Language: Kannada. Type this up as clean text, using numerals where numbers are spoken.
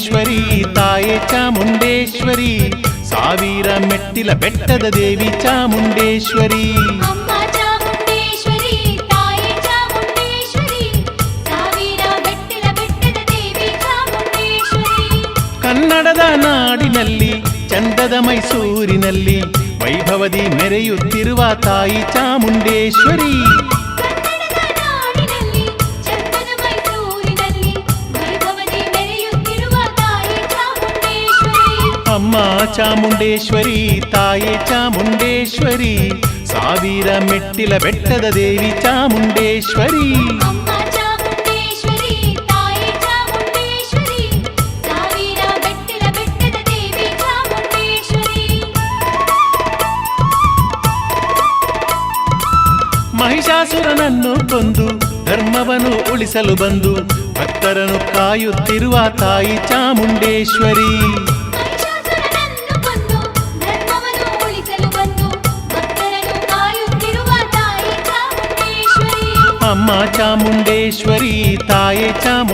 ಚಾಮುಂಡೇಶ್ವರಿ ತಾಯೇ ಚಾಮುಂಡೇಶ್ವರಿ ಸಾವಿರ ಮೆಟ್ಟಿಲ ಬೆಟ್ಟದ ದೇವಿ ಚಾಮುಂಡೇಶ್ವರಿ ಅಮ್ಮ ಚಾಮುಂಡೇಶ್ವರಿ ತಾಯೇ ಚಾಮುಂಡೇಶ್ವರಿ ಸಾವಿರ ಬೆಟ್ಟದ ದೇವಿ ಚಾಮುಂಡೇಶ್ವರಿ ಕನ್ನಡದ ನಾಡಿನಲ್ಲಿ ಚಂದದ ಮೈಸೂರಿನಲ್ಲಿ ವೈಭವದಿ ಮೆರೆಯುತ್ತಿರುವ ತಾಯಿ ಚಾಮುಂಡೇಶ್ವರಿ ಕನ್ನಡದ ನಾಡಿನಲ್ಲಿ ಚಂದದ ಮೈಸೂರಿನಲ್ಲಿ ವೈಭವದಿ ಮೆರೆಯುತ್ತಿರುವ ತಾಯಿ ಚಾಮುಂಡೇಶ್ವರಿ ಅಮ್ಮ ಚಾಮುಂಡೇಶ್ವರಿ ತಾಯೇ ಚಾಮುಂಡೇಶ್ವರಿ ಸಾವಿರ ಮೆಟ್ಟಿಲ ಬೆಟ್ಟದ ದೇವಿ ಚಾಮುಂಡೇಶ್ವರಿ ಅಮ್ಮ ಚಾಮುಂಡೇಶ್ವರಿ ತಾಯೇ ಚಾಮುಂಡೇಶ್ವರಿ ಸಾವಿರ ಬೆಟ್ಟದ ದೇವಿ ಚಾಮುಂಡೇಶ್ವರಿ ಮಹಿಷಾಸುರನನ್ನು ಕೊಂದು ಧರ್ಮವನ್ನು ಉಳಿಸಲು ಬಂದು ಭಕ್ತರನ್ನು ಕಾಯುತ್ತಿರುವ ತಾಯಿ ಚಾಮುಂಡೇಶ್ವರಿ ಮಹಿಷಾಸುರನನ್ನು ಕೊಂದು ಧರ್ಮವನ್ನು ಉಳಿಸಲು ಬಂದು ಭಕ್ತರನ್ನು ಕಾಯುತ್ತಿರುವ ತಾಯಿ ಚಾಮುಂಡೇಶ್ವರಿ ಅಮ್ಮ ಚಾಮುಂಡೇಶ್ವರಿ ತಾಯೇ ಚಾಮುಂಡೇಶ್ವರಿ